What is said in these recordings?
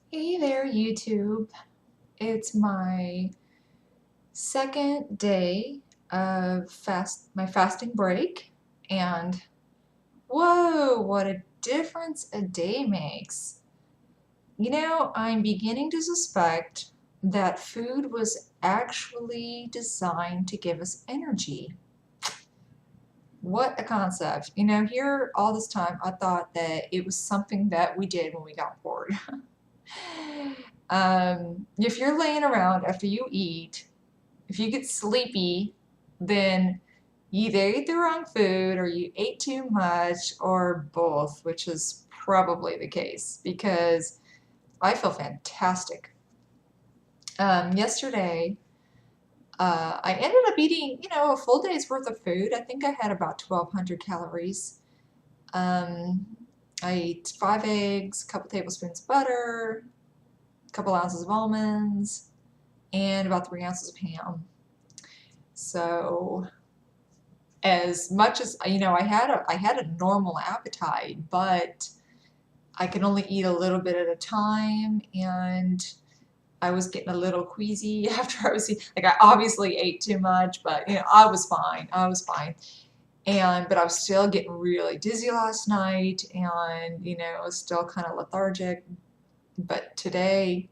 Hey there, YouTube. It's my second day of my fasting break, and whoa, what a difference a day makes. I'm beginning to suspect that food was actually designed to give us energy. What a concept. Here all this time I thought that it was something that we did when we got bored. If you're laying around after you eat, if you get sleepy, then you either ate the wrong food or you ate too much or both, which is probably the case because I feel fantastic. Yesterday, I ended up eating, a full day's worth of food. I think I had about 1,200 calories. Um, I ate 5 eggs, a couple tablespoons of butter, a couple ounces of almonds, and about 3 ounces of ham. So as much as I had a normal appetite, but I could only eat a little bit at a time, and I was getting a little queasy after like I obviously ate too much, but I was fine. I was fine. But I was still getting really dizzy last night, and I was still kind of lethargic. But today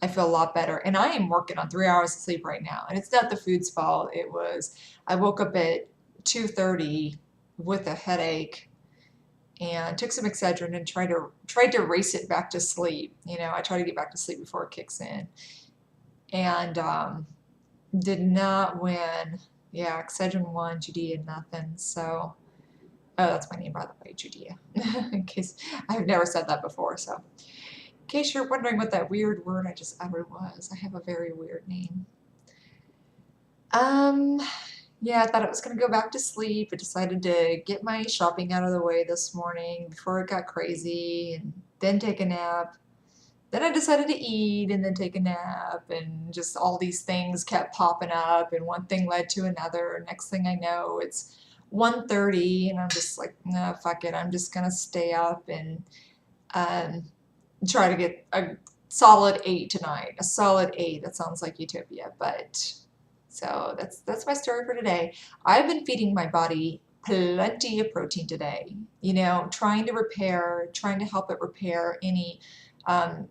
I feel a lot better. And I am working on 3 hours of sleep right now. And it's not the food's fault. I woke up at 2:30 with a headache and took some Excedrin and tried to race it back to sleep. I try to get back to sleep before it kicks in. And did not win. Yeah, Excedrin won, Judea nothing. So, oh, that's my name, by the way, Judea. In case I've never said that before. So, in case you're wondering what that weird word I just uttered was, I have a very weird name. Um, yeah, I thought I was gonna go back to sleep. I decided to get my shopping out of the way this morning before it got crazy and then take a nap. Then I decided to eat and then take a nap, and just all these things kept popping up, and one thing led to another. Next thing I know, it's 1:30 and I'm just like, no, fuck it. I'm just gonna stay up and um, try to get a solid 8 tonight. A solid 8. That sounds like utopia, but so that's my story for today. I've been feeding my body plenty of protein today. Trying to help it repair any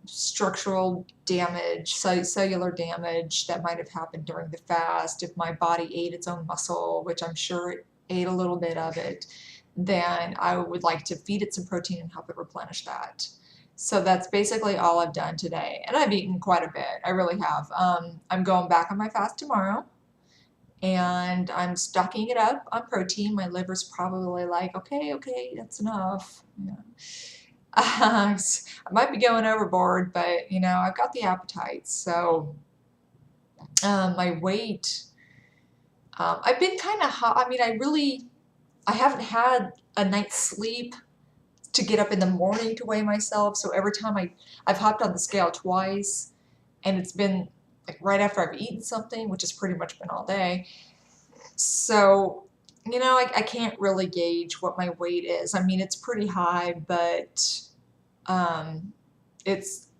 structural damage, cellular damage that might have happened during the fast. If my body ate its own muscle, which I'm sure it ate a little bit of it, then I would like to feed it some protein and help it replenish that. So that's basically all I've done today. And I've eaten quite a bit. I really have. I'm going back on my fast tomorrow, and I'm stocking it up on protein. My liver's probably like, okay, okay, that's enough. Yeah. I might be going overboard, but I've got the appetite. So my weight, I've been kind of hot. I mean, I haven't had a night's sleep to get up in the morning to weigh myself. So every time I've hopped on the scale twice, and it's been like right after I've eaten something, which has pretty much been all day. So, I can't really gauge what my weight is. I mean, it's pretty high, but um,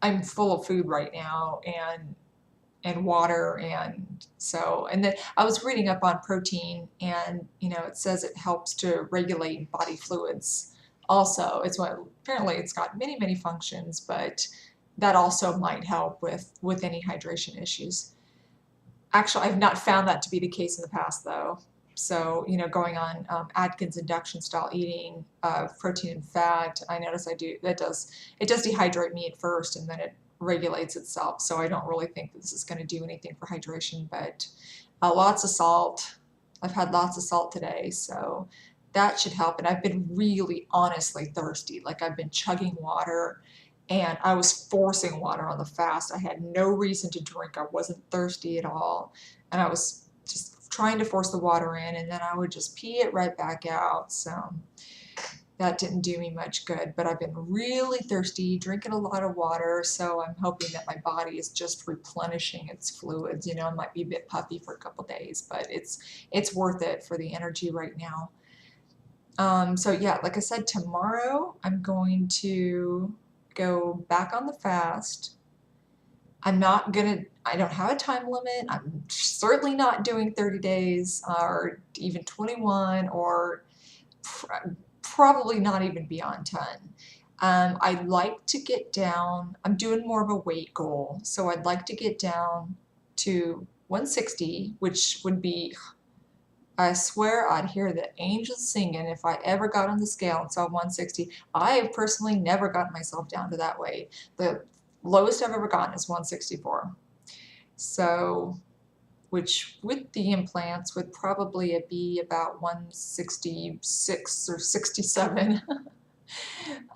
I'm full of food right now, and water, and then I was reading up on protein, and it says it helps to regulate body fluids. Also, apparently it's got many functions, but that also might help with any hydration issues. Actually, I've not found that to be the case in the past, though. So, going on Atkins induction style eating of protein and fat, I notice it does dehydrate me at first, and then it regulates itself. So I don't really think that this is going to do anything for hydration, but lots of salt. I've had lots of salt today, so that should help. And I've been really honestly thirsty. Like I've been chugging water, and I was forcing water on the fast. I had no reason to drink. I wasn't thirsty at all. And I was just trying to force the water in, and then I would just pee it right back out. So that didn't do me much good. But I've been really thirsty, drinking a lot of water. So I'm hoping that my body is just replenishing its fluids. It might be a bit puffy for a couple days, but it's worth it for the energy right now. So yeah, like I said, tomorrow I'm going to go back on the fast. I don't have a time limit. I'm certainly not doing 30 days or even 21 or probably not even beyond 10. I'd like to get down, I'm doing more of a weight goal. So I'd like to get down to 160, which would be, I swear I'd hear the angels singing if I ever got on the scale and saw 160. I have personally never gotten myself down to that weight. The lowest I've ever gotten is 164. So, which with the implants would probably be about 166 or 67.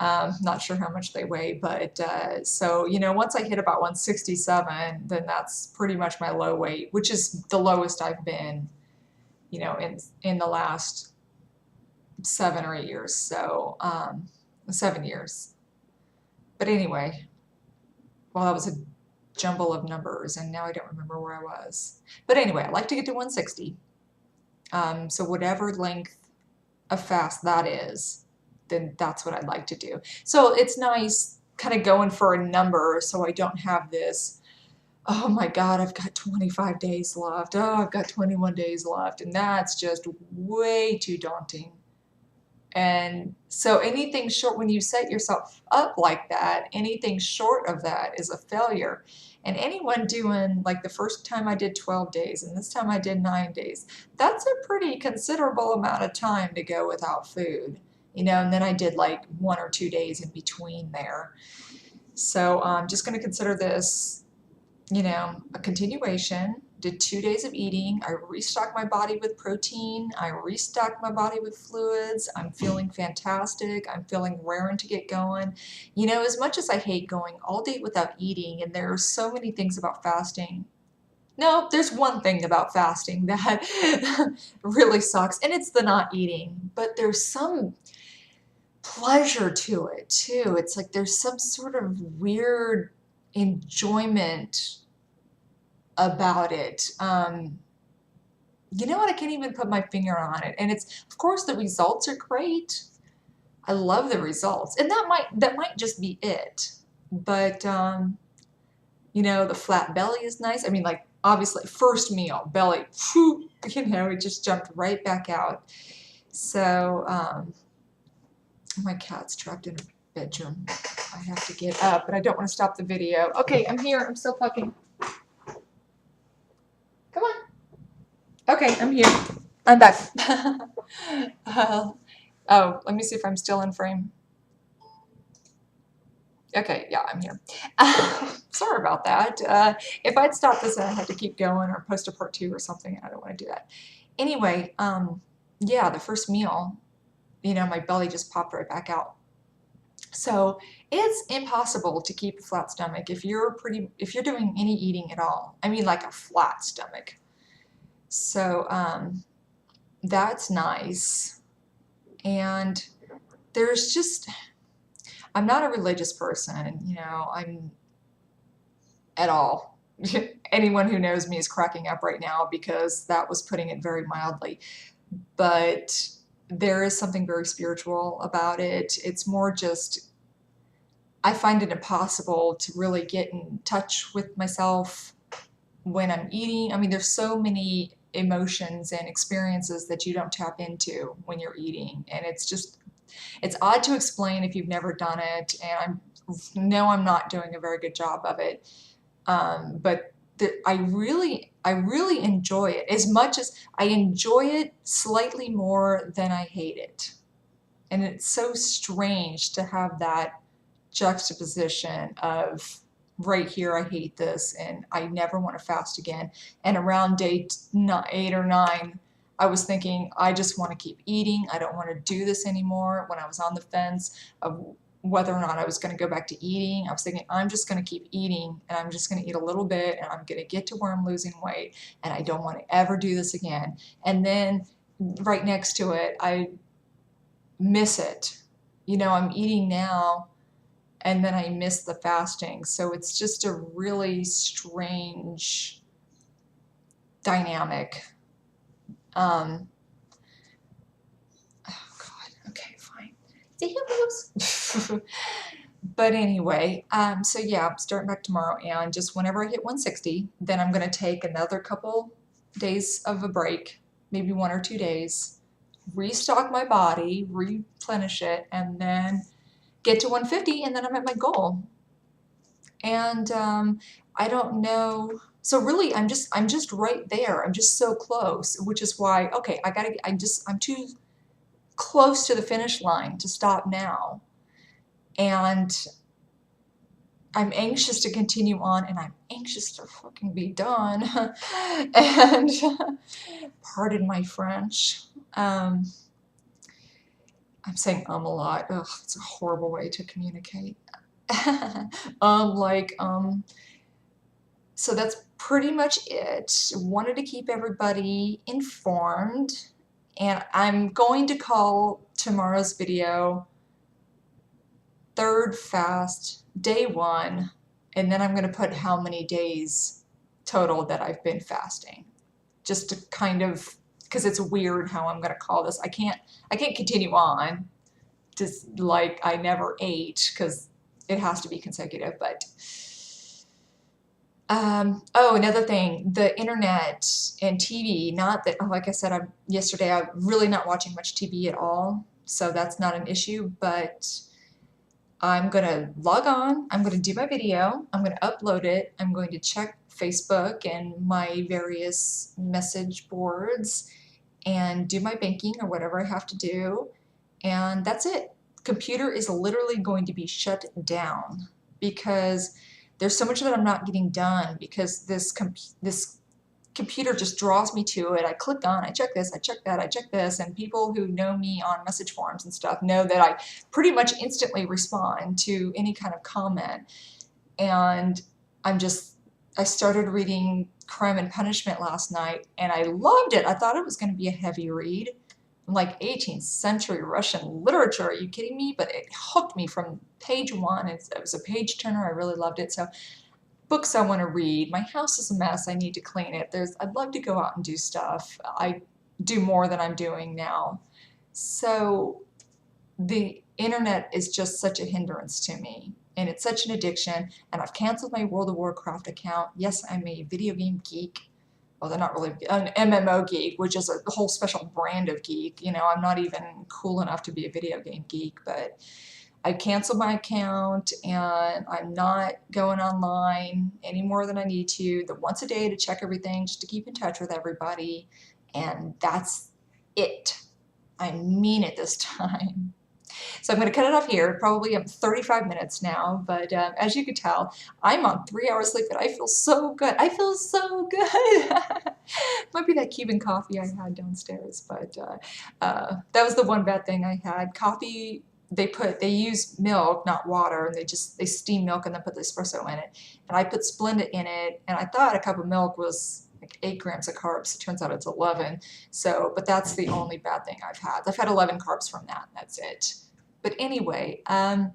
Not sure how much they weigh, but so, you know, once I hit about 167, then that's pretty much my low weight, which is the lowest I've been, you know, in the last 7 or 8 years. So, 7 years. But anyway, well, that was a jumble of numbers, and now I don't remember where I was. But anyway, I like to get to 160. So whatever length of fast that is, then that's what I'd like to do. So it's nice kind of going for a number so I don't have this, oh my God, I've got 25 days left. Oh, I've got 21 days left. And that's just way too daunting. And so anything short, when you set yourself up like that, anything short of that is a failure. And anyone doing, like the first time I did 12 days and this time I did 9 days, that's a pretty considerable amount of time to go without food, you know, and then I did like 1 or 2 days in between there. So I'm just going to consider this, you know, a continuation. Did 2 days of eating. I restocked my body with protein. I restocked my body with fluids. I'm feeling fantastic. I'm feeling raring to get going. You know, as much as I hate going all day without eating, and there are so many things about fasting. No, there's one thing about fasting that really sucks, and it's the not eating. But there's some pleasure to it too. It's like there's some sort of weird enjoyment about it. You know what? I can't even put my finger on it. And it's, of course, the results are great. I love the results, and that might just be it. But you know, the flat belly is nice. I mean, like obviously, first meal, belly, whew, you know, it just jumped right back out. So my cat's trapped in a bedroom. I have to get up, but I don't want to stop the video. Okay, I'm here. I'm still talking. Come on. Okay, I'm here. I'm back. Oh, let me see if I'm still in frame. Okay, yeah, I'm here. Sorry about that. If I'd stopped this and I had to keep going or post a part 2 or something, I don't want to do that. Anyway, yeah, the first meal, you know, my belly just popped right back out. So it's impossible to keep a flat stomach if you're doing any eating at all. I mean, like a flat stomach. So that's nice. And there's just, I'm not a religious person, you know, I'm at all. Anyone who knows me is cracking up right now because that was putting it very mildly. But there is something very spiritual about it. It's more just, I find it impossible to really get in touch with myself when I'm eating. I mean, there's so many emotions and experiences that you don't tap into when you're eating. And it's odd to explain if you've never done it. And I'm not doing a very good job of it. But I really enjoy it as much as I enjoy it slightly more than I hate it. And it's so strange to have that juxtaposition of right here, I hate this and I never want to fast again. And around day 8 or 9, I was thinking, I just want to keep eating. I don't want to do this anymore. When I was on the fence of whether or not I was going to go back to eating, I was thinking, I'm just going to keep eating and I'm just going to eat a little bit and I'm going to get to where I'm losing weight and I don't want to ever do this again. And then right next to it, I miss it. You know, I'm eating now and then I miss the fasting. So it's just a really strange dynamic. Oh God, okay, fine. See how it goes? But anyway, so yeah, I'm starting back tomorrow, and just whenever I hit 160, then I'm gonna take another couple days of a break, maybe 1 or 2 days, restock my body, replenish it, and then get to 150, and then I'm at my goal. And I don't know. So really, I'm just right there. I'm just so close, which is why, okay, I'm too close to the finish line to stop now. And I'm anxious to continue on, and I'm anxious to fucking be done. And pardon my French. Um, I'm saying a lot. Ugh, it's a horrible way to communicate. Like, so that's pretty much it. Wanted to keep everybody informed, and I'm going to call tomorrow's video third fast, day 1, and then I'm going to put how many days total that I've been fasting, just to kind of, because it's weird how I'm going to call this. I can't continue on just like I never ate, because it has to be consecutive. But oh, another thing, the internet and TV, not that, like I said, yesterday I'm really not watching much TV at all, so that's not an issue, but I'm gonna log on, I'm gonna do my video, I'm gonna upload it, I'm going to check Facebook and my various message boards and do my banking or whatever I have to do, and that's it. Computer is literally going to be shut down because there's so much that I'm not getting done, because this computer just draws me to it. I click on, I check this, I check that, I check this, and people who know me on message forums and stuff know that I pretty much instantly respond to any kind of comment. And I started reading Crime and Punishment last night, and I loved it. I thought it was going to be a heavy read. Like 18th century Russian literature, are you kidding me? But it hooked me from page 1. It was a page turner. I really loved it. So books I want to read. My house is a mess. I need to clean it. I'd love to go out and do stuff. I do more than I'm doing now. So the internet is just such a hindrance to me, and it's such an addiction, and I've canceled my World of Warcraft account. Yes, I'm a video game geek. Well, they're not really an MMO geek, which is a whole special brand of geek. You know, I'm not even cool enough to be a video game geek, but I canceled my account, and I'm not going online any more than I need to. The once a day to check everything, just to keep in touch with everybody, and that's it. I mean it this time. So I'm going to cut it off here. Probably I'm 35 minutes now, but as you can tell, I'm on 3 hours sleep, and I feel so good. I feel so good. Might be that Cuban coffee I had downstairs, but that was the one bad thing I had. Coffee, they use milk, not water, and they steam milk and then put the espresso in it. And I put Splenda in it, and I thought a cup of milk was like 8 grams of carbs. It turns out it's 11. So, but that's the only bad thing I've had. I've had 11 carbs from that. That's it. But anyway, I'll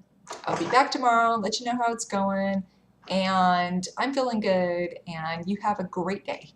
be back tomorrow, let you know how it's going, and I'm feeling good, and you have a great day.